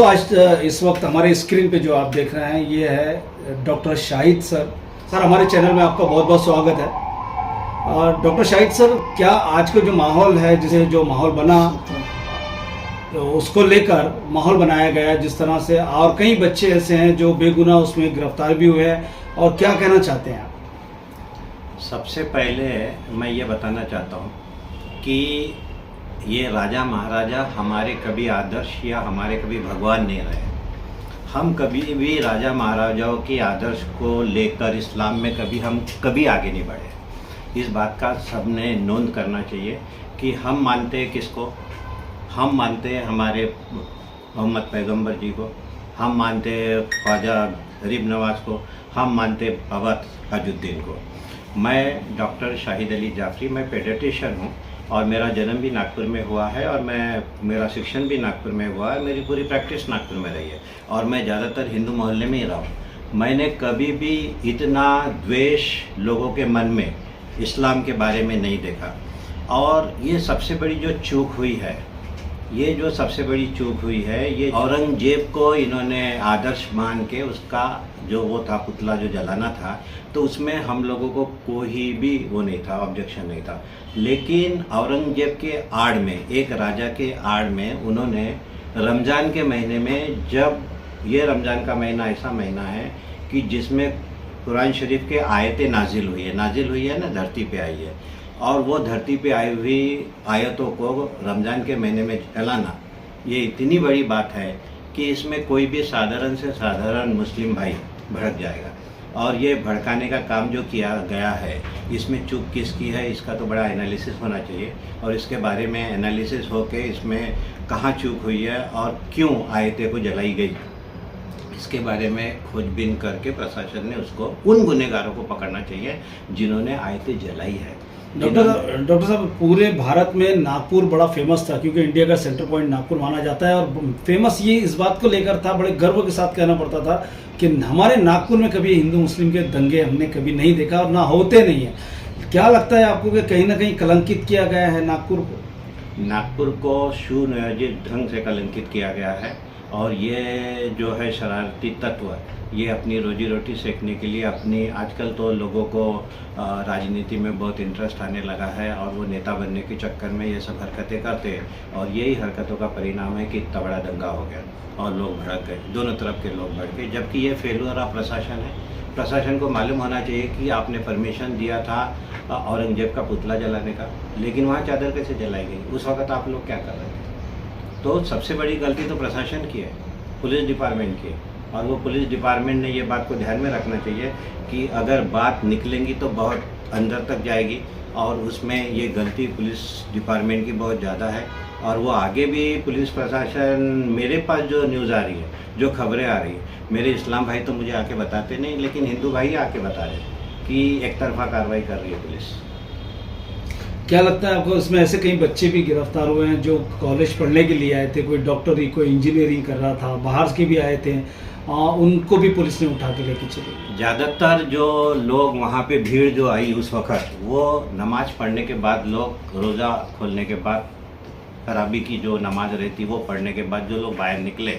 आज इस वक्त हमारे स्क्रीन पे जो आप देख रहे हैं ये है डॉक्टर शाहिद सर। सर हमारे चैनल में आपका बहुत बहुत स्वागत है। और डॉक्टर शाहिद सर, क्या आज का जो माहौल है, जिसे जो माहौल बना तो उसको लेकर माहौल बनाया गया है जिस तरह से, और कई बच्चे ऐसे हैं जो बेगुनाह उसमें गिरफ्तार भी हुए हैं, और क्या कहना चाहते हैं आप? सबसे पहले मैं ये बताना चाहता हूँ कि ये राजा महाराजा हमारे कभी आदर्श या हमारे कभी भगवान नहीं रहे। हम कभी भी राजा महाराजाओं के आदर्श को लेकर इस्लाम में हम कभी आगे नहीं बढ़े। इस बात का सबने नोंद करना चाहिए कि हम मानते हैं किसको? हम मानते हैं हमारे मोहम्मद पैगंबर जी को, हम मानते हैं ख्वाजा गरीब नवाज को, हम मानते हैं बाबा ताजुद्दीन को। मैं डॉक्टर शाहिद अली जाफरी, मैं पेडियाट्रिशियन हूँ और मेरा जन्म भी नागपुर में हुआ है और मेरा शिक्षण भी नागपुर में हुआ है। मेरी पूरी प्रैक्टिस नागपुर में रही है और मैं ज़्यादातर हिंदू मोहल्ले में ही रहा हूँ। मैंने कभी भी इतना द्वेष लोगों के मन में इस्लाम के बारे में नहीं देखा। और ये सबसे बड़ी जो चूक हुई है, ये औरंगजेब को इन्होंने आदर्श मान के उसका जो वो था पुतला जो जलाना था, तो उसमें हम लोगों को कोई भी वो नहीं था, ऑब्जेक्शन नहीं था। लेकिन औरंगजेब के आड़ में, एक राजा के आड़ में उन्होंने रमज़ान के महीने में, जब ये रमज़ान का महीना ऐसा महीना है कि जिसमें कुरान शरीफ के आयतें नाजिल हुई है ना, धरती पे आई है, और वो धरती पे आई हुई आयतों को रमज़ान के महीने में जलाना, ये इतनी बड़ी बात है कि इसमें कोई भी साधारण से साधारण मुस्लिम भाई भड़क जाएगा। और ये भड़काने का काम जो किया गया है, इसमें चूक किसकी है, इसका तो बड़ा एनालिसिस होना चाहिए और इसके बारे में एनालिसिस हो के इसमें कहाँ चूक हुई है और क्यों आयतें को जलाई गई, इसके बारे में खोजबीन करके प्रशासन ने उसको, उन गुनहगारों को पकड़ना चाहिए जिन्होंने आयतें जलाई है। डॉक्टर साहब, पूरे भारत में नागपुर बड़ा फेमस था क्योंकि इंडिया का सेंटर पॉइंट नागपुर माना जाता है, और फेमस ये इस बात को लेकर था, बड़े गर्व के साथ कहना पड़ता था कि हमारे नागपुर में कभी हिंदू मुस्लिम के दंगे हमने कभी नहीं देखा और ना होते नहीं है। क्या लगता है आपको कि कहीं ना कहीं कलंकित किया गया है नागपुर को? नागपुर को सुनियोजित ढंग से कलंकित किया गया है और ये जो है शरारती तत्व, ये अपनी रोजी रोटी सेकने के लिए आजकल तो लोगों को राजनीति में बहुत इंटरेस्ट आने लगा है और वो नेता बनने के चक्कर में ये सब हरकतें करते हैं, और यही हरकतों का परिणाम है कि इतना बड़ा दंगा हो गया और लोग भड़क गए, दोनों तरफ के लोग भड़क गए। जबकि ये फेलुअर ऑफ प्रशासन है। प्रशासन को मालूम होना चाहिए कि आपने परमिशन दिया था औरंगजेब का पुतला जलाने का, लेकिन वहाँ चादर कैसे जलाई गई? उस वक्त आप लोग क्या कर रहे थे? तो सबसे बड़ी गलती तो प्रशासन की है, पुलिस डिपार्टमेंट की है। और वो पुलिस डिपार्टमेंट ने ये बात को ध्यान में रखना चाहिए कि अगर बात निकलेंगी तो बहुत अंदर तक जाएगी, और उसमें ये गलती पुलिस डिपार्टमेंट की बहुत ज़्यादा है। और वो आगे भी पुलिस प्रशासन, मेरे पास जो न्यूज़ आ रही है, जो खबरें आ रही है, मेरे इस्लाम भाई तो मुझे आके बताते नहीं, लेकिन हिंदू भाई आके बता रहे कि एक तरफा कार्रवाई कर रही है पुलिस। क्या लगता है आपको, इसमें ऐसे कई बच्चे भी गिरफ्तार हुए हैं जो कॉलेज पढ़ने के लिए आए थे, कोई डॉक्टरी, कोई इंजीनियरिंग कर रहा था, बाहर के भी आए थे, उनको भी पुलिस ने उठा के लेके चली? ज़्यादातर जो लोग वहाँ पे भीड़ जो आई उस वक़्त, वो नमाज़ पढ़ने के बाद, लोग रोज़ा खोलने के बाद, तरावी की जो नमाज रहती वो पढ़ने के बाद जो लोग बाहर निकले,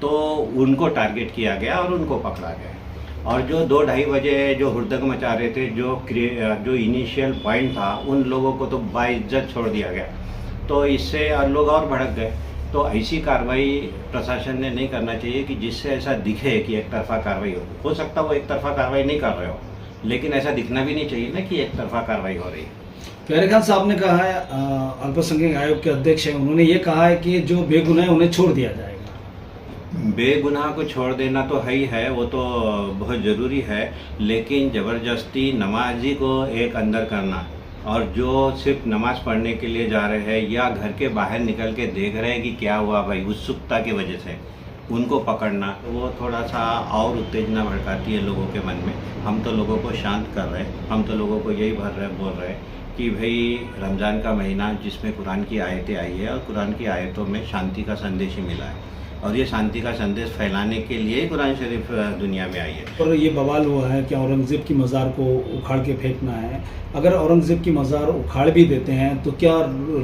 तो उनको टारगेट किया गया और उनको पकड़ा गया। और जो 2-2:30 बजे जो हुड़दंग मचा रहे थे, जो इनिशियल पॉइंट था, उन लोगों को तो बाइज्जत छोड़ दिया गया। तो इससे लोग और भड़क गए। तो ऐसी कार्रवाई प्रशासन ने नहीं करना चाहिए कि जिससे ऐसा दिखे कि एक तरफा कार्रवाई हो सकता है वो एक तरफा कार्रवाई नहीं कर रहे हो, लेकिन ऐसा दिखना भी नहीं चाहिए ना कि एक तरफा कार्रवाई हो रही है। प्यारे खान साहब ने कहा है, अल्पसंख्यक आयोग के अध्यक्ष हैं, उन्होंने ये कहा है कि जो बेगुनाह है उन्हें छोड़ दिया जाएगा। बेगुनाह को छोड़ देना तो है ही है, वो तो बहुत ज़रूरी है, लेकिन ज़बरदस्ती नमाजी को एक अंदर करना, और जो सिर्फ नमाज़ पढ़ने के लिए जा रहे हैं या घर के बाहर निकल के देख रहे हैं कि क्या हुआ भाई, उत्सुकता की वजह से उनको पकड़ना, वो थोड़ा सा और उत्तेजना भड़काती है लोगों के मन में। हम तो लोगों को शांत कर रहे हैं, हम तो लोगों को यही बोल रहे हैं कि भाई रमज़ान का महीना जिसमें कुरान की आयतें आई है और कुरान की आयतों में शांति का संदेश ही मिला है, और ये शांति का संदेश फैलाने के लिए ही कुरान शरीफ दुनिया में आई है। और ये बवाल हुआ है कि औरंगज़ेब की मज़ार को उखाड़ के फेंकना है। अगर औरंगज़ेब की मज़ार उखाड़ भी देते हैं तो क्या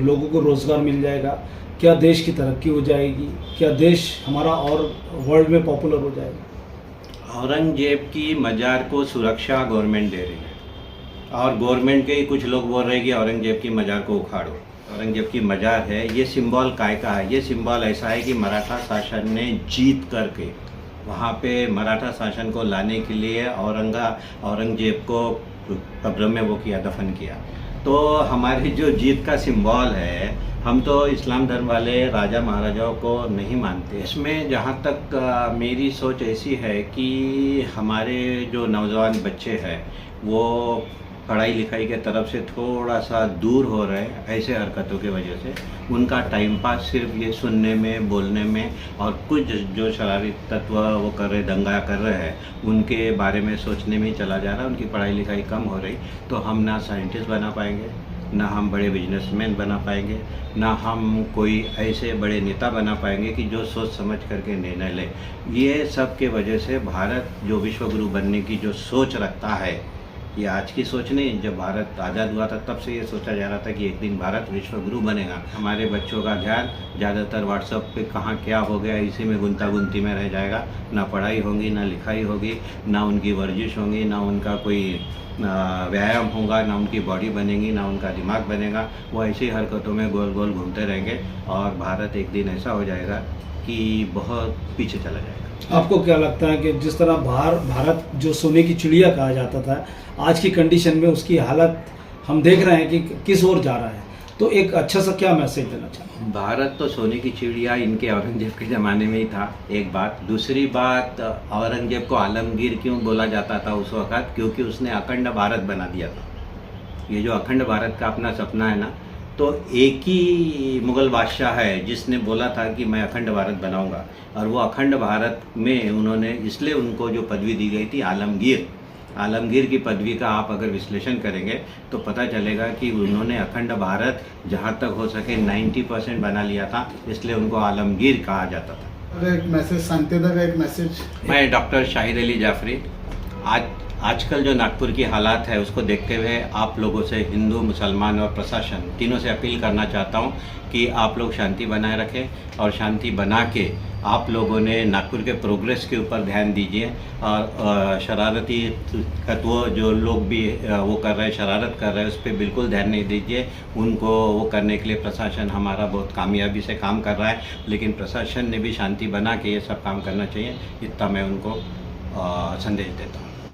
लोगों को रोज़गार मिल जाएगा? क्या देश की तरक्की हो जाएगी? क्या देश हमारा और वर्ल्ड में पॉपुलर हो जाएगा? औरंगजेब की मज़ार को सुरक्षा गवर्नमेंट दे रही है और गवर्नमेंट के ही कुछ लोग बोल रहे हैं कि औरंगजेब की मज़ार को उखाड़ो। औरंगजेब की मज़ार है, ये सिंबल काय का है? ये सिंबल ऐसा है कि मराठा शासन ने जीत करके वहाँ पे मराठा शासन को लाने के लिए औरंगजेब को कब्र में वो किया, दफन किया। तो हमारी जो जीत का सिंबल है, हम तो इस्लाम धर्म वाले राजा महाराजाओं को नहीं मानते। इसमें जहाँ तक मेरी सोच ऐसी है कि हमारे जो नौजवान बच्चे हैं वो पढ़ाई लिखाई के तरफ से थोड़ा सा दूर हो रहे हैं ऐसे हरकतों की वजह से। उनका टाइम पास सिर्फ ये सुनने में, बोलने में और कुछ जो शरारती तत्व वो कर रहे, दंगा कर रहे हैं, उनके बारे में सोचने में ही चला जा रहा है। उनकी पढ़ाई लिखाई कम हो रही, तो हम ना साइंटिस्ट बना पाएंगे, ना हम बड़े बिजनेसमैन बना पाएंगे, ना हम कोई ऐसे बड़े नेता बना पाएंगे कि जो सोच समझ करके निर्णय ले। ये सब के वजह से भारत जो विश्वगुरु बनने की जो सोच रखता है, ये आज की सोच नहीं, जब भारत आज़ाद हुआ था तब से ये सोचा जा रहा था कि एक दिन भारत विश्वगुरु बनेगा। हमारे बच्चों का ध्यान ज़्यादातर व्हाट्सएप पे कहाँ क्या हो गया इसी में गुंतागुंती में रह जाएगा। ना पढ़ाई होगी, ना लिखाई होगी, ना उनकी वर्जिश होगी, ना उनका कोई व्यायाम होगा, ना उनकी बॉडी बनेगी, ना उनका दिमाग बनेगा। वो ऐसी हरकतों में गोल गोल घूमते रहेंगे और भारत एक दिन ऐसा हो जाएगा कि बहुत पीछे चला जाएगा। आपको क्या लगता है कि जिस तरह भारत जो सोने की चिड़िया कहा जाता था, आज की कंडीशन में उसकी हालत हम देख रहे हैं कि किस ओर जा रहा है, तो एक अच्छा सा क्या मैसेज देना चाहते हैं? भारत तो सोने की चिड़िया इनके औरंगजेब के ज़माने में ही था, एक बात। दूसरी बात, औरंगजेब को आलमगीर क्यों बोला जाता था उस वक़्त? क्योंकि उसने अखंड भारत बना दिया था। ये जो अखंड भारत का अपना सपना है ना, तो एक ही मुग़ल बादशाह है जिसने बोला था कि मैं अखंड भारत बनाऊंगा, और वो अखंड भारत में उन्होंने इसलिए उनको जो पदवी दी गई थी आलमगीर की पदवी का आप अगर विश्लेषण करेंगे तो पता चलेगा कि उन्होंने अखंड भारत जहाँ तक हो सके 90% बना लिया था, इसलिए उनको आलमगीर कहा जाता था। एक मैसेज शांतिदा का एक मैसेज। मैं डॉक्टर शाहिद अली जाफरी, आजकल जो नागपुर की हालात है उसको देखते हुए आप लोगों से, हिंदू, मुसलमान और प्रशासन तीनों से अपील करना चाहता हूं कि आप लोग शांति बनाए रखें और शांति बना के आप लोगों ने नागपुर के प्रोग्रेस के ऊपर ध्यान दीजिए। और शरारती तत्व जो लोग भी वो कर रहे हैं, शरारत कर रहे हैं, उस पर बिल्कुल ध्यान नहीं दीजिए। उनको वो करने के लिए प्रशासन हमारा बहुत कामयाबी से काम कर रहा है, लेकिन प्रशासन ने भी शांति बना के ये सब काम करना चाहिए, इतना मैं उनको संदेश देता हूँ।